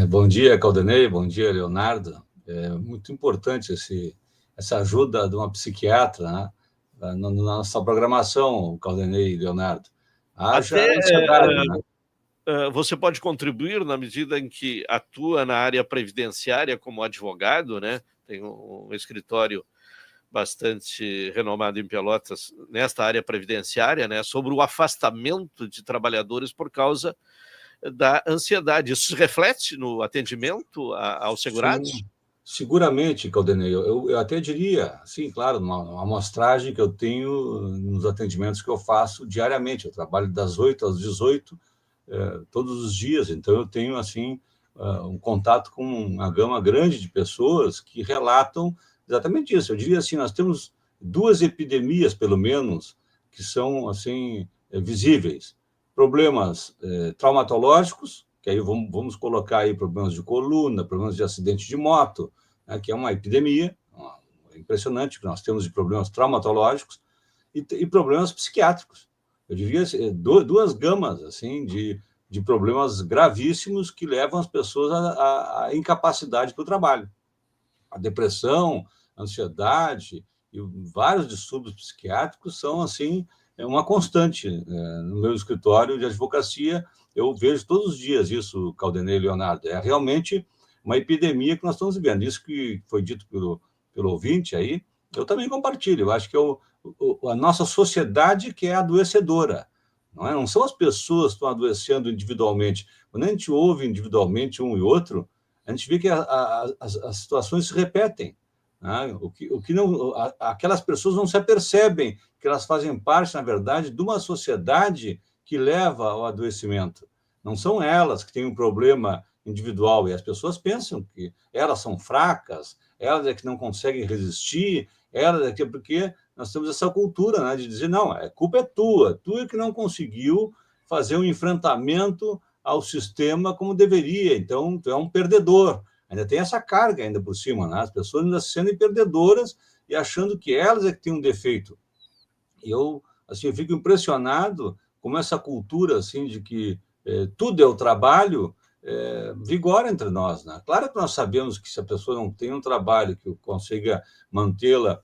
Bom dia, Caldenei, bom dia, Leonardo. É muito importante essa ajuda de uma psiquiatra, né? Na nossa programação, Caldenei e Leonardo. Até Haja ansiedade, né? você pode contribuir na medida em que atua na área previdenciária como advogado, né? Tem um escritório bastante renomado em Pelotas nesta área previdenciária, né? Sobre o afastamento de trabalhadores por causa da ansiedade. Isso se reflete no atendimento aos segurados? Sim, seguramente, Caldenei. Eu até diria, sim, claro, uma amostragem que eu tenho nos atendimentos que eu faço diariamente. Eu trabalho das 8 às 18, todos os dias. Então, eu tenho, assim, um contato com uma gama grande de pessoas que relatam exatamente isso. Eu diria assim, nós temos duas epidemias, pelo menos, que são, assim, visíveis. Problemas traumatológicos, que aí vamos colocar aí problemas de coluna, problemas de acidente de moto, né, que é uma epidemia impressionante que nós temos de problemas traumatológicos e problemas psiquiátricos. Eu diria duas gamas assim de problemas gravíssimos que levam as pessoas à incapacidade para o trabalho. A depressão, a ansiedade e vários distúrbios psiquiátricos são assim uma constante no meu escritório de advocacia. Eu vejo todos os dias isso, Caldenei e Leonardo. É realmente uma epidemia que nós estamos vivendo. Isso que foi dito pelo ouvinte aí, eu também compartilho. Eu acho que a nossa sociedade que é adoecedora. Não é? Não são as pessoas que estão adoecendo individualmente. Quando a gente ouve individualmente um e outro, a gente vê que as situações se repetem. Né? O que não, aquelas pessoas não se apercebem que elas fazem parte, na verdade, de uma sociedade que leva ao adoecimento. Não são elas que têm um problema individual, e as pessoas pensam que elas são fracas, elas é que não conseguem resistir, elas é que porque nós temos essa cultura, né, de dizer, não, a culpa é tua, tu é que não conseguiu fazer um enfrentamento ao sistema como deveria, então tu é um perdedor. Ainda tem essa carga ainda por cima, né? As pessoas ainda sendo perdedoras e achando que elas é que têm um defeito. E eu, assim, eu fico impressionado como essa cultura, assim, de que tudo é o trabalho, vigora entre nós, né? Claro que nós sabemos que se a pessoa não tem um trabalho que consiga mantê-la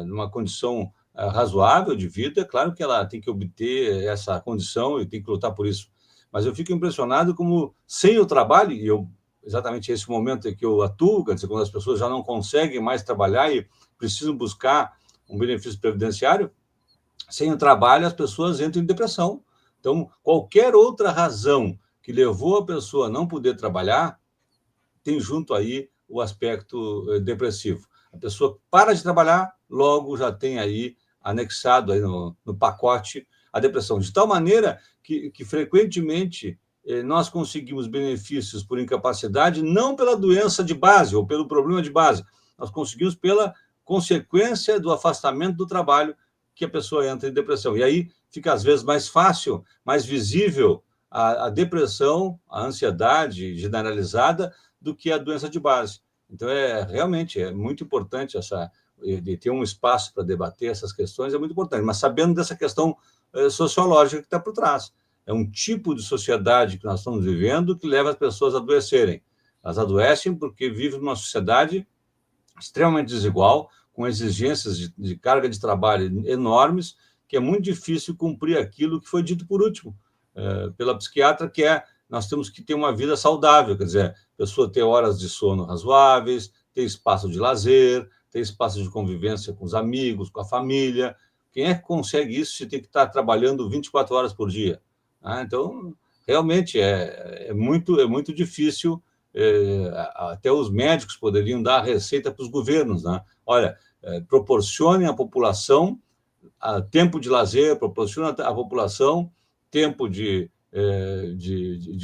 numa condição razoável de vida, claro que ela tem que obter essa condição e tem que lutar por isso. Mas eu fico impressionado como, sem o trabalho, e eu exatamente esse momento em que eu atuo, quer dizer, quando as pessoas já não conseguem mais trabalhar e precisam buscar um benefício previdenciário, sem o trabalho, as pessoas entram em depressão. Então, qualquer outra razão que levou a pessoa a não poder trabalhar, tem junto aí o aspecto depressivo. A pessoa para de trabalhar, logo já tem aí anexado aí no pacote a depressão. De tal maneira que frequentemente nós conseguimos benefícios por incapacidade, não pela doença de base ou pelo problema de base, nós conseguimos pela consequência do afastamento do trabalho que a pessoa entra em depressão. E aí fica, às vezes, mais fácil, mais visível a depressão, a ansiedade generalizada, do que a doença de base. Então, realmente é muito importante de ter um espaço para debater essas questões, é muito importante, mas sabendo dessa questão sociológica que está por trás. É um tipo de sociedade que nós estamos vivendo que leva as pessoas a adoecerem. Elas adoecem porque vivem numa sociedade extremamente desigual, com exigências de carga de trabalho enormes, que é muito difícil cumprir aquilo que foi dito por último pela psiquiatra, que nós temos que ter uma vida saudável, quer dizer, a pessoa ter horas de sono razoáveis, ter espaço de lazer, ter espaço de convivência com os amigos, com a família. Quem é que consegue isso se tem que estar trabalhando 24 horas por dia? Então, realmente é muito difícil. Até os médicos poderiam dar a receita para os governos, né? Olha, proporcionem à população tempo de lazer, proporciona à população tempo de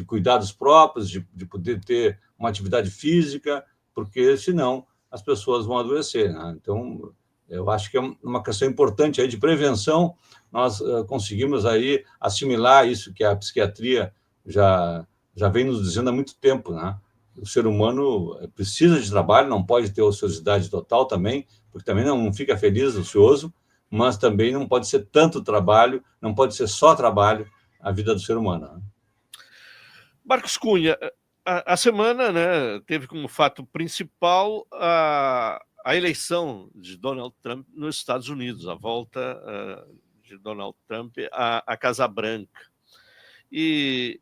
cuidados próprios, de poder ter uma atividade física, porque senão as pessoas vão adoecer, né? Então, eu acho que é uma questão importante aí de prevenção. Nós conseguimos aí assimilar isso que a psiquiatria já vem nos dizendo há muito tempo, né? O ser humano precisa de trabalho, não pode ter ociosidade total também, porque também não fica feliz, ocioso, mas também não pode ser tanto trabalho, não pode ser só trabalho a vida do ser humano. Marcos Cunha, a semana, né, teve como fato principal a eleição de Donald Trump nos Estados Unidos, a volta de Donald Trump à Casa Branca. E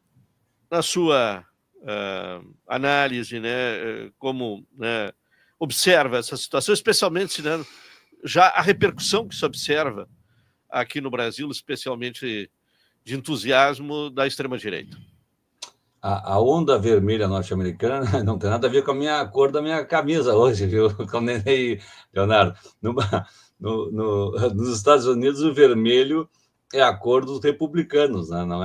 na sua análise, né, como, né, observa essa situação, especialmente, né, já a repercussão que se observa aqui no Brasil, especialmente de entusiasmo da extrema-direita? A onda vermelha norte-americana não tem nada a ver com a cor da minha camisa hoje, viu, Caldenei, Leonardo? Nos Estados Unidos, o vermelho é a cor dos republicanos, né? Não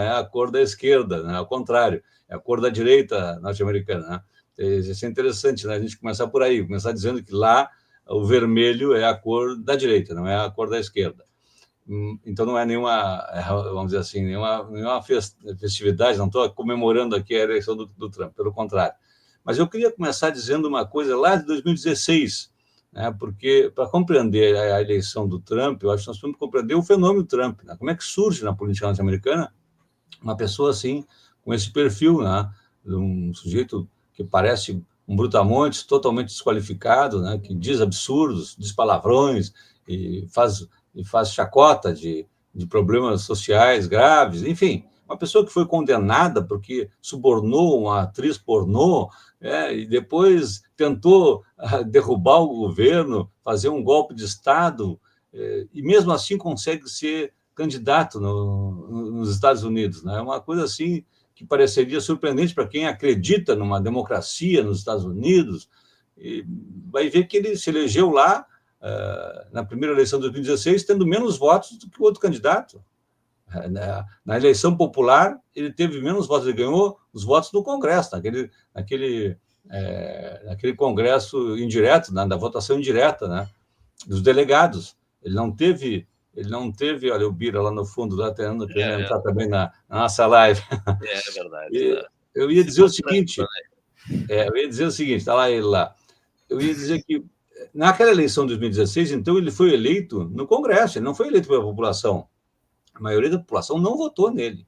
é a cor da esquerda, né? Ao contrário, é a cor da direita norte-americana. Né? Isso é interessante, né? A gente começar por aí, começar dizendo que lá o vermelho é a cor da direita, não é a cor da esquerda. Então não é nenhuma, vamos dizer assim, nenhuma festividade, não estou comemorando aqui a eleição do Trump, pelo contrário. Mas eu queria começar dizendo uma coisa lá de 2016, né, porque para compreender a eleição do Trump, eu acho que nós temos que compreender o fenômeno Trump, né, como é que surge na política norte-americana uma pessoa assim, com esse perfil, né, de um sujeito que parece um brutamontes, totalmente desqualificado, né, que diz absurdos, diz palavrões e faz chacota de problemas sociais graves, enfim, uma pessoa que foi condenada porque subornou uma atriz pornô, e depois tentou derrubar o governo, fazer um golpe de Estado, e mesmo assim consegue ser candidato nos Estados Unidos. Né? É uma coisa assim que pareceria surpreendente para quem acredita numa democracia nos Estados Unidos, e vai ver que ele se elegeu lá, na primeira eleição de 2016, tendo menos votos do que o outro candidato. Na eleição popular, ele teve menos votos, ele ganhou os votos no Congresso, naquele Congresso indireto, da votação indireta, né, dos delegados. Ele não teve, olha, o Bira lá no fundo, lá querendo entrar também na nossa live. É verdade. Eu ia dizer o seguinte, está lá ele lá, eu ia dizer que naquela eleição de 2016, então, ele foi eleito no Congresso, ele não foi eleito pela população. A maioria da população não votou nele.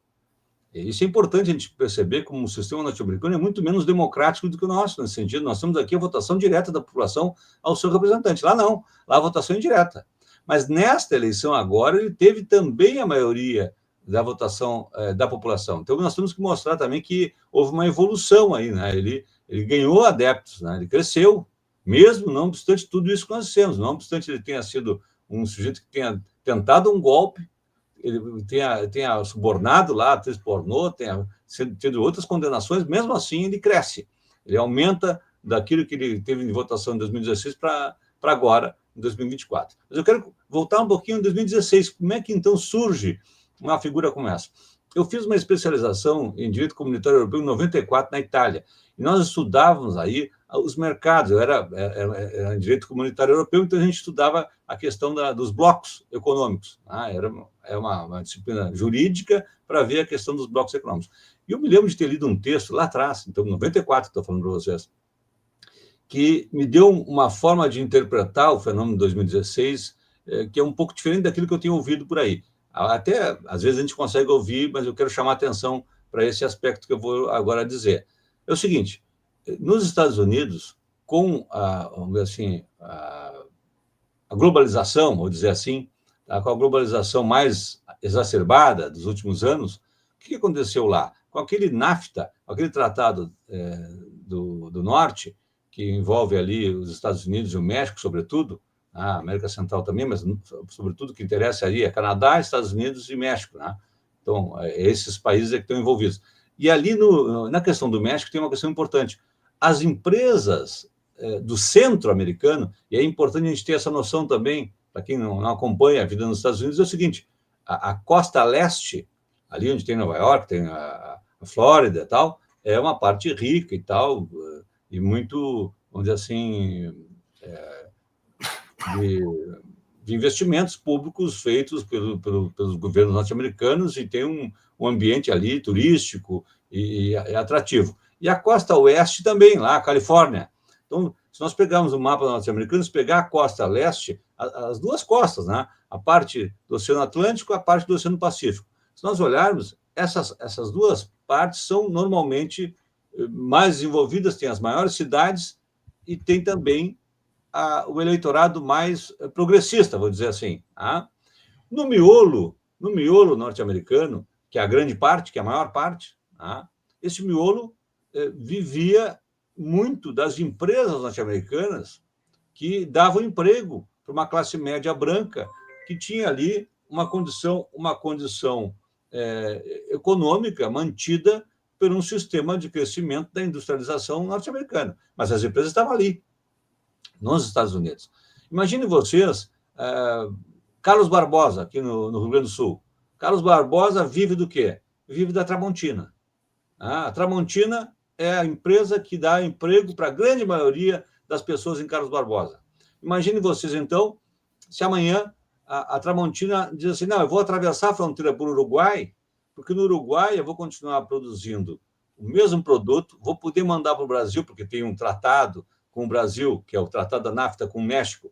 E isso é importante a gente perceber como o sistema norte-americano é muito menos democrático do que o nosso, nesse sentido. Nós temos aqui a votação direta da população ao seu representante. Lá não, lá a votação é indireta. Mas nesta eleição agora, ele teve também a maioria da votação da população. Então, nós temos que mostrar também que houve uma evolução aí, né? Ele ganhou adeptos, né? Ele cresceu, mesmo não obstante tudo isso que nós dissemos, não obstante ele tenha sido um sujeito que tenha tentado um golpe, ele tenha subornado lá a atriz pornô, tenha tido outras condenações, mesmo assim ele cresce, ele aumenta daquilo que ele teve em votação em 2016 para agora, em 2024. Mas eu quero voltar um pouquinho em 2016, como é que então surge uma figura como essa? Eu fiz uma especialização em Direito Comunitário Europeu em 94 na Itália, e nós estudávamos aí os mercados. Eu era em Direito Comunitário Europeu, então a gente estudava a questão dos blocos econômicos. Era uma disciplina jurídica para ver a questão dos blocos econômicos. E eu me lembro de ter lido um texto lá atrás, então, em 94, que estou falando para vocês, que me deu uma forma de interpretar o fenômeno de 2016, que é um pouco diferente daquilo que eu tenho ouvido por aí. Até, às vezes, a gente consegue ouvir, mas eu quero chamar a atenção para esse aspecto que eu vou agora dizer. É o seguinte, nos Estados Unidos, com vamos dizer assim, a globalização, vou dizer assim, com a globalização mais exacerbada dos últimos anos, o que aconteceu lá? Com aquele NAFTA, aquele tratado do Norte, que envolve ali os Estados Unidos e o México, sobretudo, a América Central também, mas sobretudo o que interessa ali é Canadá, Estados Unidos e México, né? Então, esses países é que estão envolvidos. E ali, na questão do México, tem uma questão importante. As empresas do centro americano, e é importante a gente ter essa noção também, para quem não acompanha a vida nos Estados Unidos, é o seguinte, a costa leste, ali onde tem Nova York, tem a Flórida e tal, é uma parte rica e tal, e muito, vamos dizer assim, de investimentos públicos feitos pelos governos norte-americanos, e tem um ambiente ali turístico e atrativo. E a costa oeste também, lá, a Califórnia. Então, se nós pegarmos o mapa norte-americano, se pegar a costa leste, as duas costas, né? A parte do Oceano Atlântico e a parte do Oceano Pacífico. Se nós olharmos, essas duas partes são normalmente mais desenvolvidas, têm as maiores cidades e tem também o eleitorado mais progressista, vou dizer assim. Tá? No miolo norte-americano, que é a grande parte, que é a maior parte, tá? Esse miolo vivia muito das empresas norte-americanas que davam emprego para uma classe média branca que tinha ali uma condição econômica mantida por um sistema de crescimento da industrialização norte-americana. Mas as empresas estavam ali, nos Estados Unidos. Imagine vocês, Carlos Barbosa, aqui no Rio Grande do Sul. Carlos Barbosa vive do quê? Vive da Tramontina. A Tramontina é a empresa que dá emprego para a grande maioria das pessoas em Carlos Barbosa. Imagine vocês, então, se amanhã a Tramontina diz assim, não, eu vou atravessar a fronteira para o Uruguai, porque no Uruguai eu vou continuar produzindo o mesmo produto, vou poder mandar para o Brasil, porque tem um tratado com o Brasil, que é o Tratado da NAFTA com o México,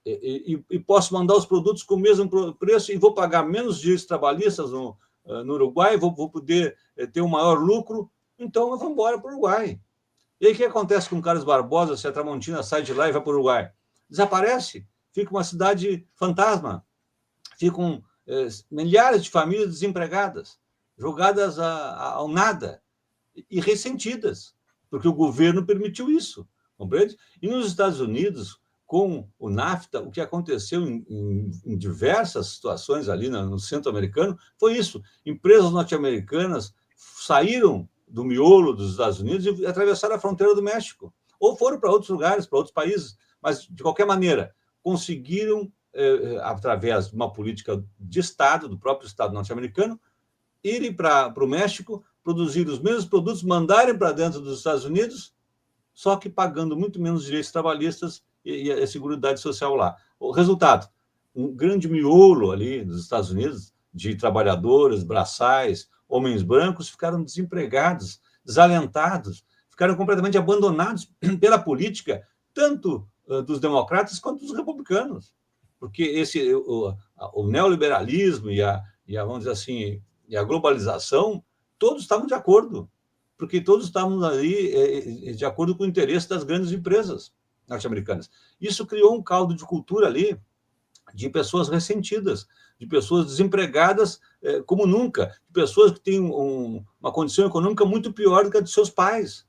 e posso mandar os produtos com o mesmo preço e vou pagar menos direitos trabalhistas no Uruguai, vou poder ter um maior lucro, então eu vou embora para o Uruguai. E aí o que acontece com o Carlos Barbosa se a Tramontina sai de lá e vai para o Uruguai? Desaparece, fica uma cidade fantasma, ficam milhares de famílias desempregadas, jogadas ao nada e ressentidas, porque o governo permitiu isso, compreende? E nos Estados Unidos, com o NAFTA, o que aconteceu em diversas situações ali no centro americano foi isso. Empresas norte-americanas saíram do miolo dos Estados Unidos e atravessaram a fronteira do México, ou foram para outros lugares, para outros países, mas, de qualquer maneira, conseguiram, através de uma política de Estado, do próprio Estado norte-americano, irem para o México, produzir os mesmos produtos, mandarem para dentro dos Estados Unidos, só que pagando muito menos direitos trabalhistas e a Seguridade Social lá. O resultado, um grande miolo ali nos Estados Unidos de trabalhadores, braçais, homens brancos, ficaram desempregados, desalentados, ficaram completamente abandonados pela política, tanto dos democratas quanto dos republicanos. Porque o neoliberalismo e vamos dizer assim, e a globalização, todos estavam de acordo, porque todos estavam ali de acordo com o interesse das grandes empresas norte-americanas. Isso criou um caldo de cultura ali, de pessoas ressentidas, de pessoas desempregadas como nunca, de pessoas que têm uma condição econômica muito pior do que a dos seus pais.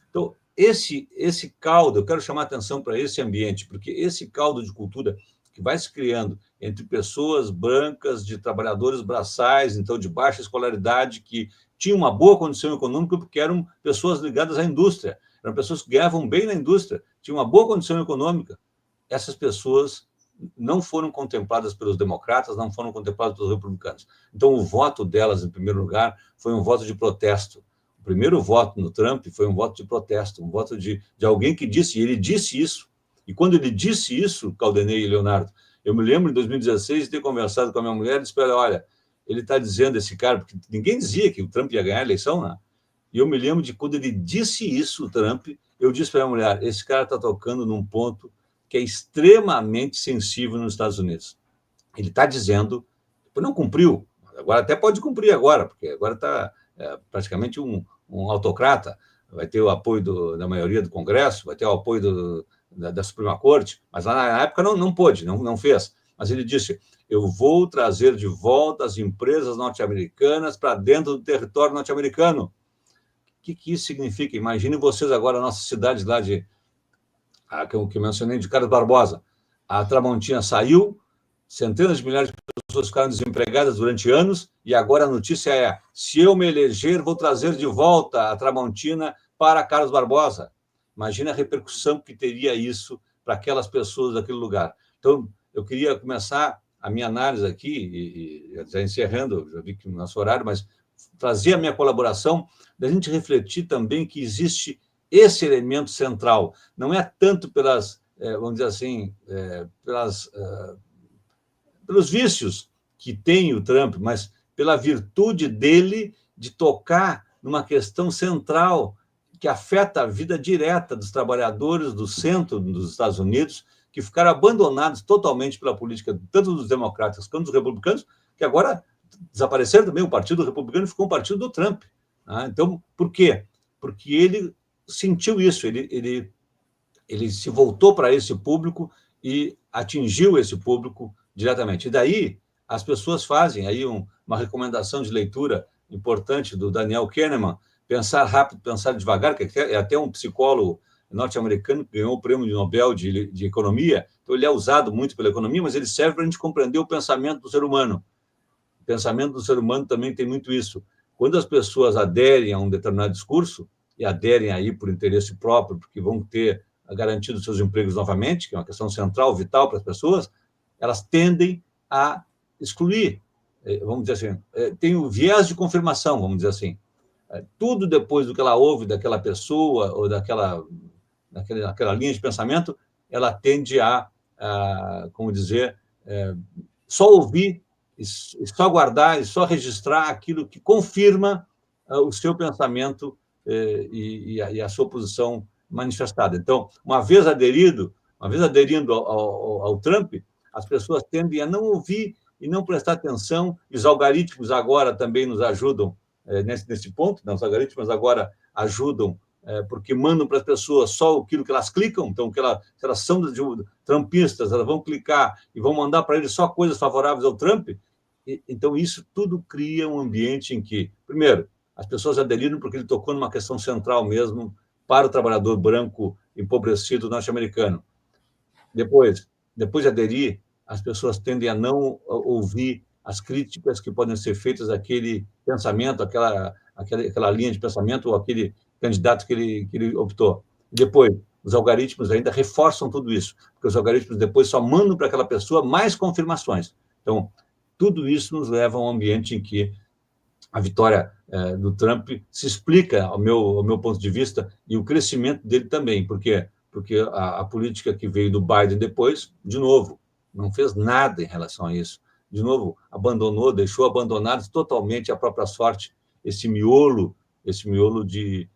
Então, esse caldo, eu quero chamar a atenção para esse ambiente, porque esse caldo de cultura que vai se criando entre pessoas brancas, de trabalhadores braçais, então de baixa escolaridade, que tinham uma boa condição econômica porque eram pessoas ligadas à indústria, eram pessoas que ganhavam bem na indústria, tinham uma boa condição econômica. Essas pessoas não foram contempladas pelos democratas, não foram contempladas pelos republicanos. Então, o voto delas, em primeiro lugar, foi um voto de protesto. O primeiro voto no Trump foi um voto de protesto, um voto de alguém que disse, e ele disse isso. E quando ele disse isso, Caldenei e Leonardo, eu me lembro, em 2016, de ter conversado com a minha mulher e disse para ela, olha, ele está dizendo, esse cara, porque ninguém dizia que o Trump ia ganhar a eleição, né? E eu me lembro de quando ele disse isso, o Trump, eu disse para a mulher, esse cara está tocando num ponto que é extremamente sensível nos Estados Unidos. Ele está dizendo, não cumpriu, agora até pode cumprir agora, porque agora está praticamente um autocrata, vai ter o apoio da maioria do Congresso, vai ter o apoio da Suprema Corte, mas lá na época não pôde, não fez. Mas ele disse, eu vou trazer de volta as empresas norte-americanas para dentro do território norte-americano. O que isso significa? Imaginem vocês agora a nossa cidade lá que eu mencionei, de Carlos Barbosa. A Tramontina saiu, centenas de milhares de pessoas ficaram desempregadas durante anos, e agora a notícia é, se eu me eleger, vou trazer de volta a Tramontina para Carlos Barbosa. Imagina a repercussão que teria isso para aquelas pessoas daquele lugar. Então, eu queria começar a minha análise aqui, e já encerrando, já vi que no nosso horário, mas trazer a minha colaboração, da gente refletir também que existe esse elemento central. Não é tanto vamos dizer assim, pelos vícios que tem o Trump, mas pela virtude dele de tocar numa questão central que afeta a vida direta dos trabalhadores do centro dos Estados Unidos, que ficaram abandonados totalmente pela política, tanto dos democratas quanto dos republicanos, que agora desapareceram também. O Partido Republicano ficou um partido do Trump. Então, por quê? porque ele sentiu isso, ele se voltou para esse público e atingiu esse público diretamente. E daí as pessoas fazem aí uma recomendação de leitura importante do Daniel Kahneman, Pensar Rápido, Pensar Devagar, que é até um psicólogo norte-americano que ganhou o prêmio Nobel de Economia. Então, ele é usado muito pela economia, mas ele serve para a gente compreender o pensamento do ser humano. O pensamento do ser humano também tem muito isso. Quando as pessoas aderem a um determinado discurso, e aderem aí por interesse próprio, porque vão ter garantido seus empregos novamente, que é uma questão central, vital para as pessoas, elas tendem a excluir, vamos dizer assim, tem o viés de confirmação, vamos dizer assim. Tudo depois do que ela ouve daquela pessoa ou daquela linha de pensamento, ela tende a como dizer, só ouvir, e só guardar, e só registrar aquilo que confirma o seu pensamento e a sua posição manifestada. Então, uma vez aderindo ao Trump, as pessoas tendem a não ouvir e não prestar atenção, e os algoritmos agora também nos ajudam nesse ponto, né? Os algoritmos agora ajudam porque mandam para as pessoas só aquilo que elas clicam, então, se elas são trumpistas, elas vão clicar e vão mandar para eles só coisas favoráveis ao Trump. Então, isso tudo cria um ambiente em que, primeiro, as pessoas aderiram porque ele tocou numa questão central mesmo para o trabalhador branco empobrecido norte-americano. Depois de aderir, as pessoas tendem a não ouvir as críticas que podem ser feitas àquele pensamento, aquela linha de pensamento ou aquele candidato que ele optou. Depois, os algoritmos ainda reforçam tudo isso, porque os algoritmos depois só mandam para aquela pessoa mais confirmações. Então, tudo isso nos leva a um ambiente em que a vitória do Trump se explica, ao meu ponto de vista, e o crescimento dele também, porque a política que veio do Biden depois, de novo, não fez nada em relação a isso. De novo, deixou abandonado totalmente à própria sorte esse miolo de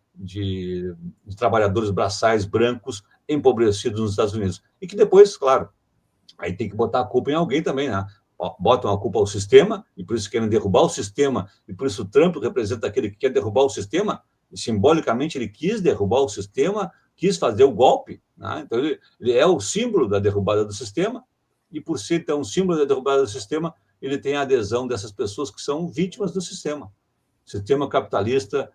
trabalhadores braçais brancos empobrecidos nos Estados Unidos. E que depois, claro, aí tem que botar a culpa em alguém também, né? Botam a culpa ao sistema, e por isso querem derrubar o sistema, e por isso o Trump representa aquele que quer derrubar o sistema, e simbolicamente ele quis derrubar o sistema, quis fazer o golpe, né? Então ele é o símbolo da derrubada do sistema, e por ser então um símbolo da derrubada do sistema, ele tem a adesão dessas pessoas que são vítimas do sistema. Sistema capitalista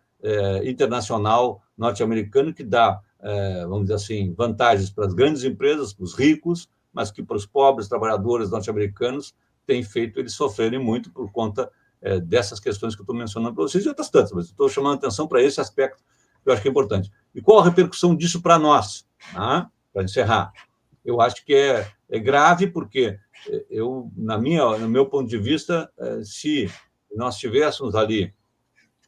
internacional norte-americano que dá, vamos dizer assim, vantagens para as grandes empresas, para os ricos, mas que para os pobres trabalhadores norte-americanos tem feito eles sofrerem muito por conta dessas questões que eu estou mencionando para vocês e outras tantas, mas estou chamando atenção para esse aspecto que eu acho que é importante. E qual a repercussão disso para nós? Tá? Para encerrar, eu acho que é grave, porque no meu ponto de vista, se nós tivéssemos ali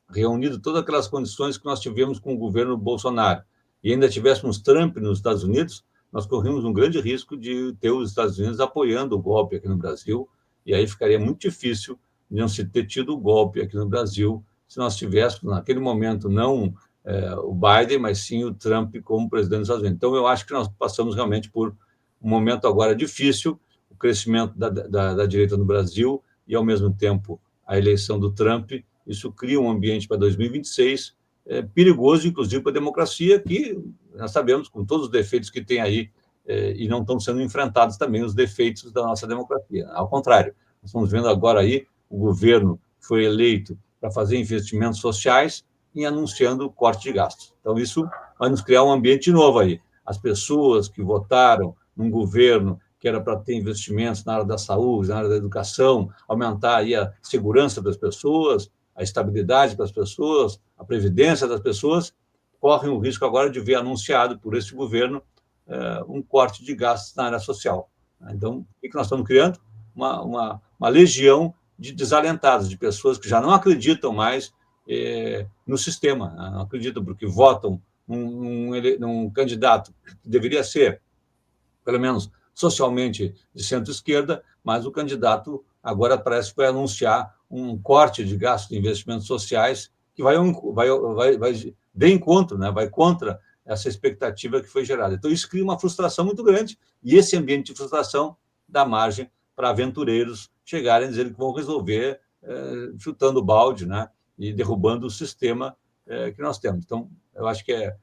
reunido todas aquelas condições que nós tivemos com o governo Bolsonaro e ainda tivéssemos Trump nos Estados Unidos, nós corríamos um grande risco de ter os Estados Unidos apoiando o golpe aqui no Brasil, e aí ficaria muito difícil de não se ter tido o golpe aqui no Brasil se nós tivéssemos, naquele momento, não o Biden, mas sim o Trump como presidente dos Estados Unidos. Então, eu acho que nós passamos realmente por um momento agora difícil, o crescimento da direita no Brasil e, ao mesmo tempo, a eleição do Trump. Isso cria um ambiente para 2026 perigoso, inclusive para a democracia, que nós sabemos, com todos os defeitos que tem aí, e não estão sendo enfrentados também os defeitos da nossa democracia. Ao contrário, nós estamos vendo agora aí o governo foi eleito para fazer investimentos sociais e anunciando corte de gastos. Então, isso vai nos criar um ambiente novo aí. As pessoas que votaram num governo que era para ter investimentos na área da saúde, na área da educação, aumentar aí a segurança das pessoas, a estabilidade das pessoas, a previdência das pessoas, correm o risco agora de ver anunciado por esse governo um corte de gastos na área social. Então, o que nós estamos criando? Uma legião de desalentados, de pessoas que já não acreditam mais no sistema, não acreditam porque votam num candidato que deveria ser, pelo menos socialmente, de centro-esquerda, mas o candidato agora parece que vai anunciar um corte de gastos de investimentos sociais que vai de encontro, né? Vai contra essa expectativa que foi gerada. Então, isso cria uma frustração muito grande, e esse ambiente de frustração dá margem para aventureiros chegarem a dizer que vão resolver chutando o balde, né? E derrubando o sistema que nós temos. Então, eu acho que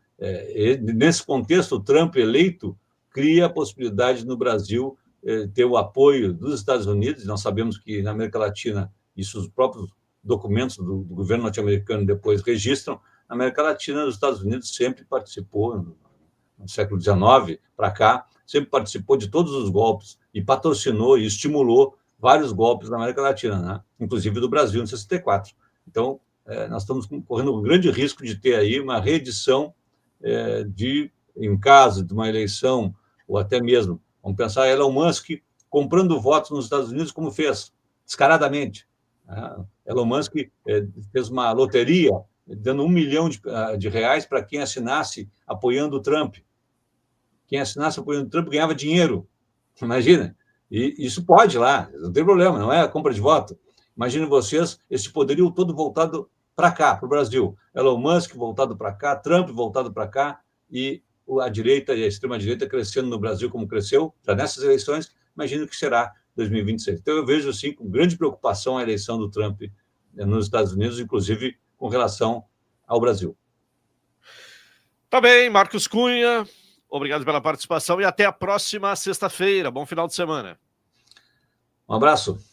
nesse contexto, o Trump eleito cria a possibilidade no Brasil ter o apoio dos Estados Unidos. Nós sabemos que na América Latina, isso os próprios documentos do governo norte-americano depois registram, na América Latina, os Estados Unidos sempre participou, no século XIX para cá, sempre participou de todos os golpes e patrocinou e estimulou vários golpes na América Latina, né? Inclusive do Brasil, em 64. Então, nós estamos correndo um grande risco de ter aí uma reedição em caso de uma eleição, ou até mesmo, vamos pensar, Elon Musk comprando votos nos Estados Unidos, como fez, descaradamente. Elon Musk fez uma loteria, dando 1 milhão de reais para quem assinasse apoiando o Trump. Quem assinasse apoiando o Trump ganhava dinheiro, imagina. E isso pode lá, não tem problema, não é a compra de voto. Imaginem vocês esse poderio todo voltado para cá, para o Brasil. Elon Musk voltado para cá, Trump voltado para cá, e a direita e a extrema-direita crescendo no Brasil como cresceu, já nessas eleições, imagino que será 2026. Então, eu vejo, sim, com grande preocupação a eleição do Trump nos Estados Unidos, inclusive com relação ao Brasil. Tá bem, Marcos Cunha, obrigado pela participação e até a próxima sexta-feira. Bom final de semana. Um abraço.